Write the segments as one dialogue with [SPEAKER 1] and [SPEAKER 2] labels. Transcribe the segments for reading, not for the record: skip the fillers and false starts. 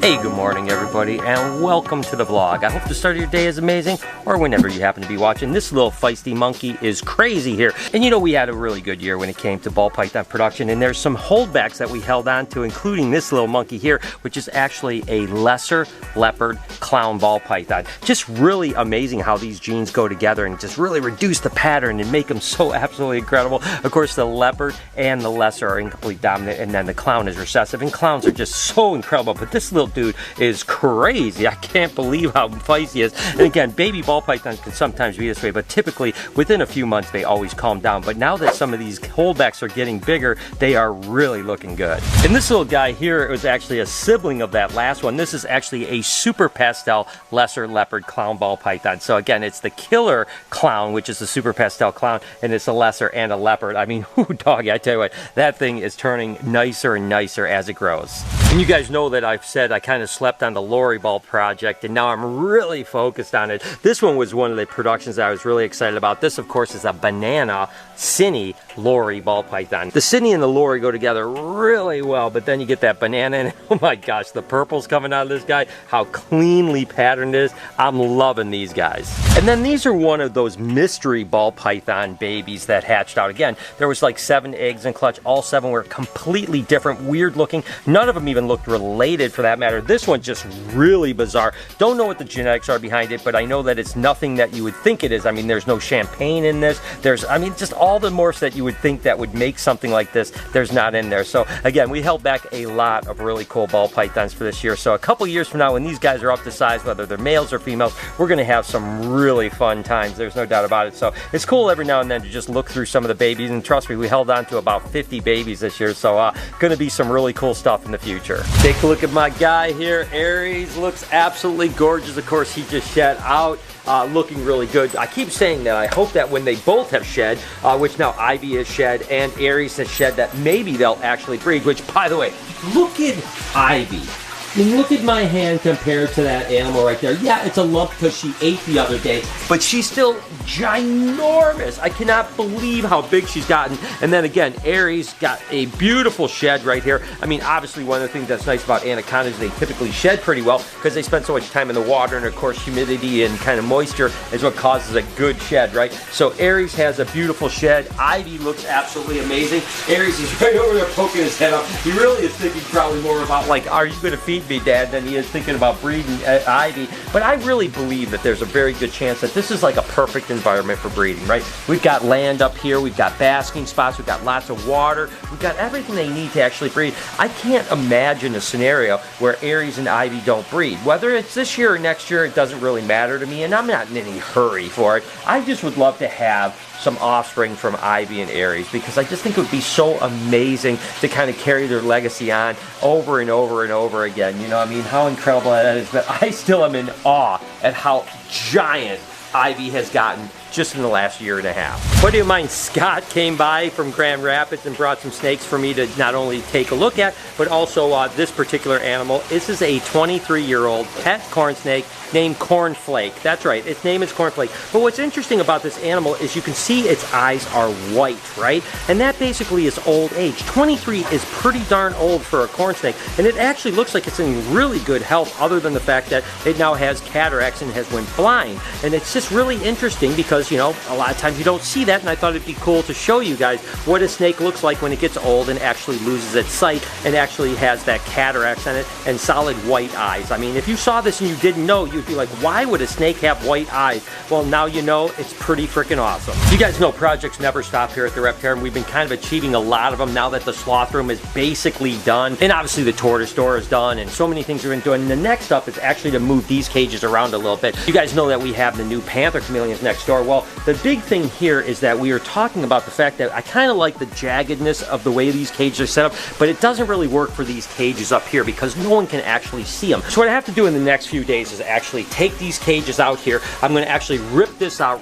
[SPEAKER 1] Hey, good morning everybody, and welcome to the vlog. I hope the start of your day is amazing, or whenever you happen to be watching. This little feisty monkey is crazy here. And you know, we had a really good year when it came to ball python production, and there's some holdbacks that we held on to, including this little monkey here, which is actually a lesser leopard clown ball python. Just really amazing how these genes go together and just really reduce the pattern and make them so absolutely incredible. Of course, the leopard and the lesser are incomplete dominant, and then the clown is recessive, and clowns are just so incredible. But this little dude is crazy. I can't believe how feisty he is. And again, baby ball pythons can sometimes be this way, but typically within a few months they always calm down. But now that some of these holdbacks are getting bigger, they are really looking good. And this little guy here was actually a sibling of that last one. This is actually a super pastel lesser leopard clown ball python. So again, it's the killer clown, which is the super pastel clown, and it's a lesser and a leopard. I mean, whoo, doggy, I tell you what, that thing is turning nicer and nicer as it grows. And you guys know that I've said I kind of slept on the Lori ball project, and now I'm really focused on it. This one was one of the productions that I was really excited about. This, of course, is a banana Sydney Lori ball python. The Sydney and the Lori go together really well, but then you get that banana in it. Oh my gosh, the purple's coming out of this guy. How cleanly patterned it is. I'm loving these guys. And then these are one of those mystery ball python babies that hatched out. Again, there was like 7 eggs in clutch. All 7 were completely different, weird looking. None of them even looked related for that matter. This one just really bizarre. Don't know what the genetics are behind it, but I know that it's nothing that you would think it is. I mean, there's no champagne in this. I mean, just all the morphs that you would think that would make something like this, there's not in there. So again, we held back a lot of really cool ball pythons for this year. So a couple years from now, when these guys are up to size, whether they're males or females, we're gonna have some really fun times. There's no doubt about it. So it's cool every now and then to just look through some of the babies, and trust me, we held on to about 50 babies this year. So gonna be some really cool stuff in the future. Take a look at my guy here, Aries. Looks absolutely gorgeous. Of course, he just shed out. Looking really good. I keep saying that I hope that when they both have shed, which now Ivy has shed and Aries has shed, that maybe they'll actually breed, which, by the way, look at Ivy. I mean, look at my hand compared to that animal right there. Yeah, it's a lump because she ate the other day, but she's still ginormous. I cannot believe how big she's gotten. And then again, Aries got a beautiful shed right here. I mean, obviously one of the things that's nice about anacondas, they typically shed pretty well because they spend so much time in the water, and of course humidity and kind of moisture is what causes a good shed, right? So Aries has a beautiful shed. Ivy looks absolutely amazing. Aries is right over there poking his head up. He really is thinking probably more about, like, are you going to feed me, Dad, than he is thinking about breeding Ivy. But I really believe that there's a very good chance that this is like a perfect environment for breeding, right? We've got land up here, we've got basking spots, we've got lots of water, we've got everything they need to actually breed. I can't imagine a scenario where Aries and Ivy don't breed. Whether it's this year or next year, it doesn't really matter to me, and I'm not in any hurry for it. I just would love to have some offspring from Ivy and Aries, because I just think it would be so amazing to kind of carry their legacy on over and over and over again. You know, I mean, how incredible that is. But I still am in awe at how giant Ivy has gotten just in the last year and a half. Buddy of mine, Scott, came by from Grand Rapids and brought some snakes for me to not only take a look at, but also this particular animal. This is a 23-year-old pet corn snake named Cornflake. That's right, its name is Cornflake. But what's interesting about this animal is you can see its eyes are white, right? And that basically is old age. 23 is pretty darn old for a corn snake, and it actually looks like it's in really good health, other than the fact that it now has cataracts and has went blind. And it's just really interesting because, you know, a lot of times you don't see that, and I thought it'd be cool to show you guys what a snake looks like when it gets old and actually loses its sight and actually has that cataracts on it and solid white eyes. I mean, if you saw this and you didn't know, you'd be like, why would a snake have white eyes? Well, now you know. It's pretty freaking awesome. You guys know projects never stop here at the Reptarium. We've been kind of achieving a lot of them now that the sloth room is basically done, and obviously the tortoise door is done, and so many things we've been doing. And the next up is actually to move these cages around a little bit. You guys know that we have the new panther chameleons next door. Well, the big thing here is that we are talking about the fact that I kind of like the jaggedness of the way these cages are set up, but it doesn't really work for these cages up here because no one can actually see them. So what I have to do in the next few days is actually take these cages out here. I'm going to actually rip this out,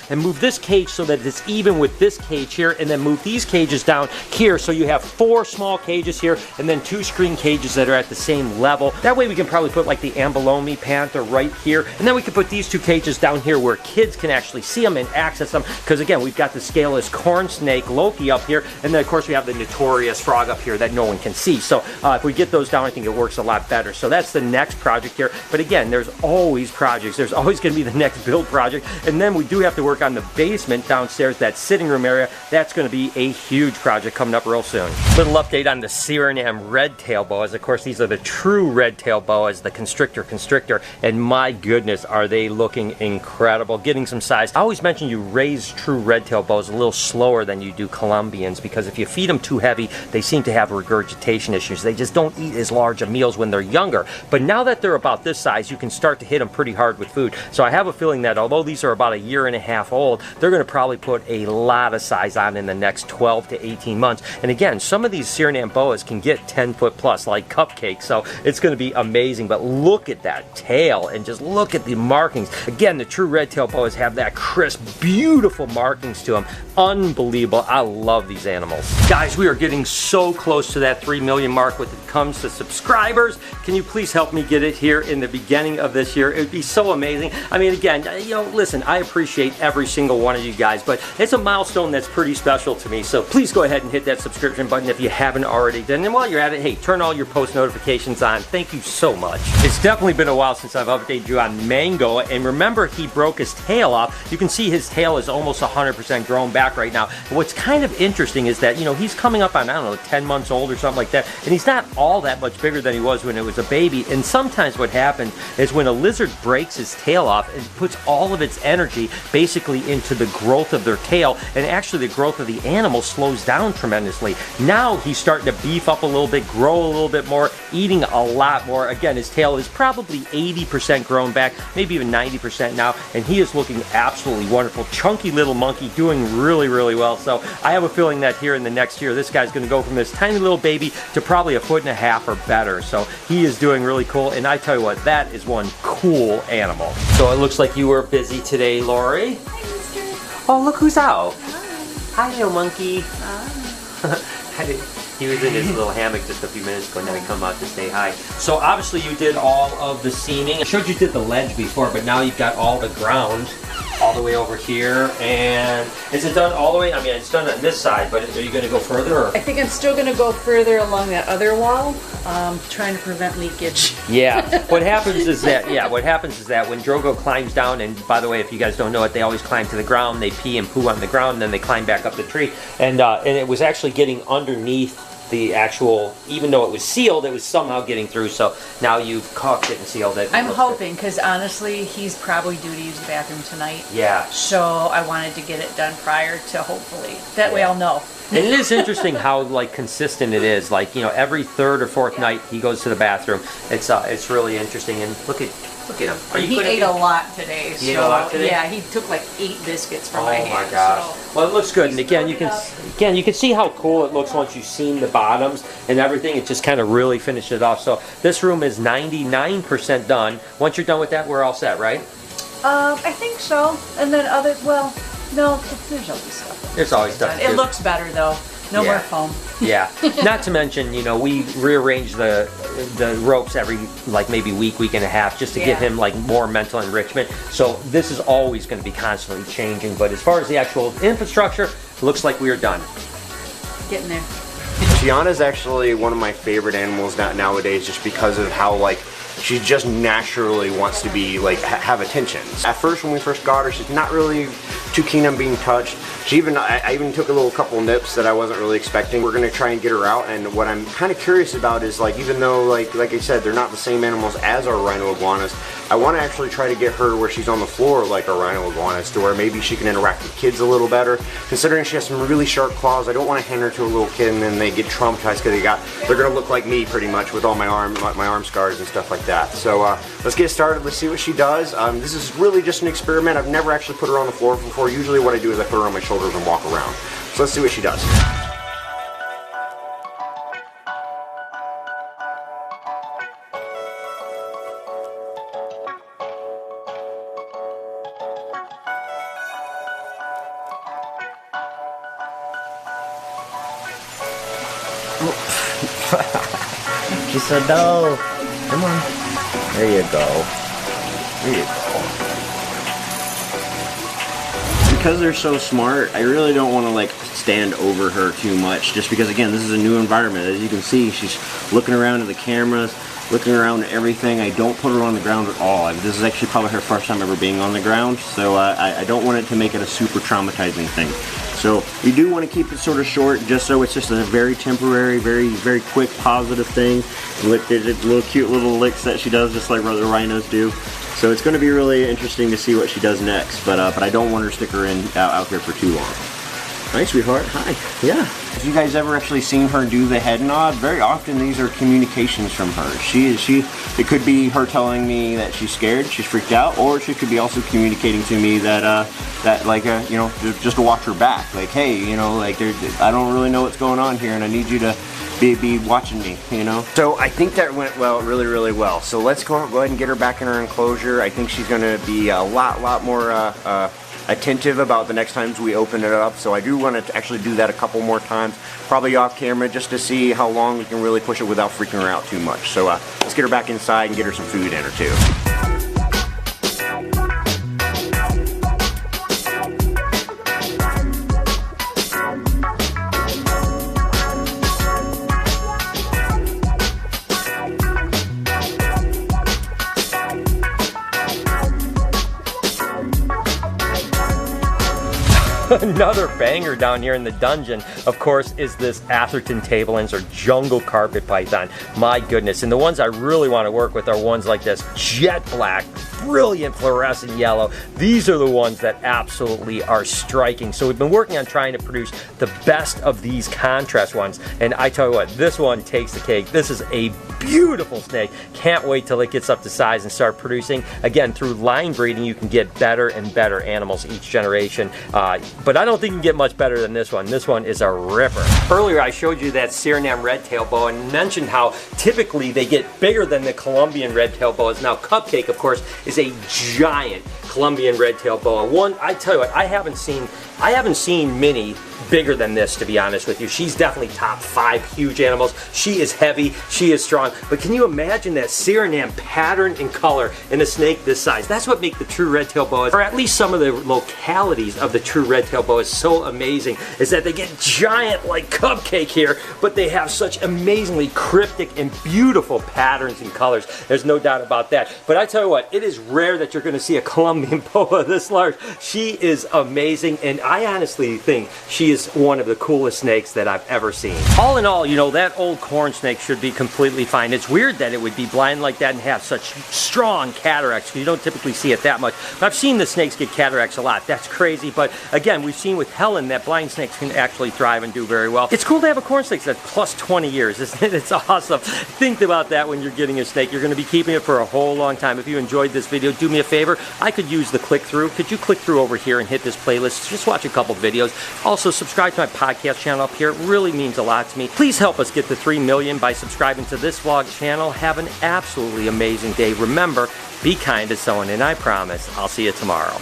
[SPEAKER 1] and move this cage so that it's even with this cage here, and then move these cages down here so you have 4 small cages here and then 2 screen cages that are at the same level. That way we can probably put like the Ambolomi panther right here, and then we can put these 2 cages down here where kids can actually actually see them and access them, because again, we've got the scaleless corn snake Loki up here, and then of course we have the notorious frog up here that no one can see. So if we get those down, I think it works a lot better. So that's the next project here. But again, there's always projects. There's always going to be the next build project. And then we do have to work on the basement downstairs, that sitting room area. That's going to be a huge project coming up real soon. Little update on the Suriname red-tail boas. Of course, these are the true red-tail boas, the constrictor, and my goodness, are they looking incredible. Getting some size. I always mention you raise true red-tail boas a little slower than you do Colombians, because if you feed them too heavy, they seem to have regurgitation issues. They just don't eat as large of meals when they're younger. But now that they're about this size, you can start to hit them pretty hard with food. So I have a feeling that although these are about a year and a half old, they're going to probably put a lot of size on in the next 12 to 18 months. And again, some of these Suriname boas can get 10 foot plus, like cupcakes. So it's going to be amazing. But look at that tail and just look at the markings. Again, the true red-tailed boas have that crisp, beautiful markings to them. Unbelievable. I love these animals. Guys, we are getting so close to that 3 million mark when it comes to subscribers. Can you please help me get it here in the beginning of this year? It would be so amazing. I mean, again, you know, listen, I appreciate every single one of you guys, but it's a milestone that's pretty special to me. So please go ahead and hit that subscription button if you haven't already done. And while you're at it, hey, turn all your post notifications on. Thank you so much. It's definitely been a while since I've updated you on Mango, and remember, he broke his tail off. You can see his tail is almost 100% grown back right now. And what's kind of interesting is that, you know, he's coming up on, I don't know, 10 months old or something like that, and he's not all that much bigger than he was when it was a baby. And sometimes what happens is when a lizard breaks his tail off, it puts all of its energy basically into the growth of their tail, and actually the growth of the animal slows down tremendously. Now he's starting to beef up a little bit, grow a little bit more, eating a lot more. Again, his tail is probably 80% grown back, maybe even 90% now, and he is looking absolutely wonderful. Chunky little monkey, doing really, really well. So I have a feeling that here in the next year, this guy's going to go from this tiny little baby to probably 1.5 feet or better. So he is doing really cool, and I tell you what, that is one cool animal. So it looks like you were busy today, Lori.
[SPEAKER 2] Hi, mister.
[SPEAKER 1] Oh, look who's out.
[SPEAKER 2] Hi.
[SPEAKER 1] Hi, little monkey.
[SPEAKER 2] Hi.
[SPEAKER 1] He was in his little hammock just a few minutes ago, and now he come out to say hi. So obviously you did all of the seaming. I showed you did the ledge before, but now you've got all the ground all the way over here. And is it done all the way? I mean, it's done on this side, but are you going to go further? Or?
[SPEAKER 2] I think I'm still going to go further along that other wall, trying to prevent leakage.
[SPEAKER 1] Yeah. What happens is that, when Drogo climbs down, and by the way, if you guys don't know it, they always climb to the ground, they pee and poo on the ground, and then they climb back up the tree. And it was actually getting underneath the actual, even though it was sealed, it was somehow getting through. So now you've caulked it and sealed it.
[SPEAKER 2] I'm hoping, because honestly, he's probably due to use the bathroom tonight.
[SPEAKER 1] Yeah.
[SPEAKER 2] So I wanted to get it done prior to, hopefully. That way I'll know.
[SPEAKER 1] And it is interesting how like consistent it is. Like, you know, every third or fourth night he goes to the bathroom. It's really interesting. And look at him.
[SPEAKER 2] He ate a lot today.
[SPEAKER 1] He ate a lot today?
[SPEAKER 2] Yeah, he took like 8 biscuits from my hand.
[SPEAKER 1] Oh my gosh. So well, it looks good. And again, you can see how cool it looks once you've seen the bottoms and everything. It just kind of really finished it off. So this room is 99% done. Once you're done with that, we're all set, right?
[SPEAKER 2] I think so. And then no, there's always stuff.
[SPEAKER 1] There's always stuff.
[SPEAKER 2] It looks better though. No more foam.
[SPEAKER 1] Yeah. Not to mention, you know, we rearrange the ropes every like maybe week and a half just to give him like more mental enrichment. So this is always going to be constantly changing. But as far as the actual infrastructure, it looks like we are done.
[SPEAKER 2] Getting there.
[SPEAKER 3] Gianna's actually one of my favorite animals nowadays, just because of how like she just naturally wants to be like have attention. At first, when we first got her, she's not really too keen on being touched. I even took a couple nips that I wasn't really expecting. We're gonna try and get her out, and what I'm kind of curious about is like, even though like I said, they're not the same animals as our rhino iguanas, I want to actually try to get her where she's on the floor like our rhino iguanas, to where maybe she can interact with kids a little better. Considering she has some really sharp claws, I don't want to hand her to a little kid and then they get traumatized because they're gonna look like me pretty much with all my arm scars and stuff like that. So let's get started. Let's see what she does. This is really just an experiment. I've never actually put her on the floor before. Usually what I do is I put her on my shoulders and walk around. So let's see what she does.
[SPEAKER 4] She said no. Come on. There you go. There you go.
[SPEAKER 3] because they're so smart, I really don't want to like stand over her too much, just because again, this is a new environment. As you can see, she's looking around at the cameras, looking around at everything. I don't put her on the ground at all. This is actually probably her first time ever being on the ground, so I don't want it to make it a super traumatizing thing. So we do want to keep it sort of short, just so it's just a very temporary, very quick, positive thing. Look at the little cute little licks that she does, just like the rhinos do. So it's going to be really interesting to see what she does next, but I don't want her to stick her out there for too long. Hi, sweetheart. Hi. Yeah. Have you guys ever actually seen her do the head nod? Very often these are communications from her. It could be her telling me that she's scared, she's freaked out, or she could be also communicating to me that you know, just to watch her back. Like, hey, you know, like I don't really know what's going on here, and I need you to be watching me, you know? So I think that went really well. So let's go ahead and get her back in her enclosure. I think she's gonna be a lot more attentive about the next times we open it up. So I do want to actually do that a couple more times, probably off camera, just to see how long we can really push it without freaking her out too much. So let's get her back inside and get her some food in her too.
[SPEAKER 1] Another banger down here in the dungeon, of course, is this Atherton table ants or jungle carpet python. My goodness, and the ones I really want to work with are ones like this jet black, brilliant fluorescent yellow. These are the ones that absolutely are striking. So we've been working on trying to produce the best of these contrast ones, and I tell you what, this one takes the cake. This is a beautiful snake. Can't wait till it gets up to size and start producing. Again, through line breeding, you can get better and better animals each generation. But I don't think you can get much better than this one. This one is a ripper. Earlier I showed you that Suriname red-tailed boa and mentioned how typically they get bigger than the Colombian red-tailed boas. Now Cupcake, of course, is a giant Colombian red-tailed boa. One, I tell you what, I haven't seen many bigger than this, to be honest with you. She's definitely top 5 huge animals. She is heavy, she is strong, but can you imagine that Suriname pattern and color in a snake this size? That's what makes the true red-tailed boas, or at least some of the localities of the true red-tailed boas, so amazing, is that they get giant like Cupcake here, but they have such amazingly cryptic and beautiful patterns and colors. There's no doubt about that. But I tell you what, it is rare that you're going to see a Colombian boa this large. She is amazing, and I honestly think she is one of the coolest snakes that I've ever seen. All in all, you know, that old corn snake should be completely fine. It's weird that it would be blind like that and have such strong cataracts, because you don't typically see it that much. But I've seen the snakes get cataracts a lot. That's crazy, but again, we've seen with Helen that blind snakes can actually thrive and do very well. It's cool to have a corn snake that's plus 20 years, isn't it? It's awesome. Think about that when you're getting a snake. You're going to be keeping it for a whole long time. If you enjoyed this video, do me a favor. I could use the click-through. Could you click through over here and hit this playlist? Just watch a couple videos. Also, subscribe to my podcast channel up here. It really means a lot to me. Please help us get to 3 million by subscribing to this vlog channel. Have an absolutely amazing day. Remember, be kind to someone, and I promise I'll see you tomorrow.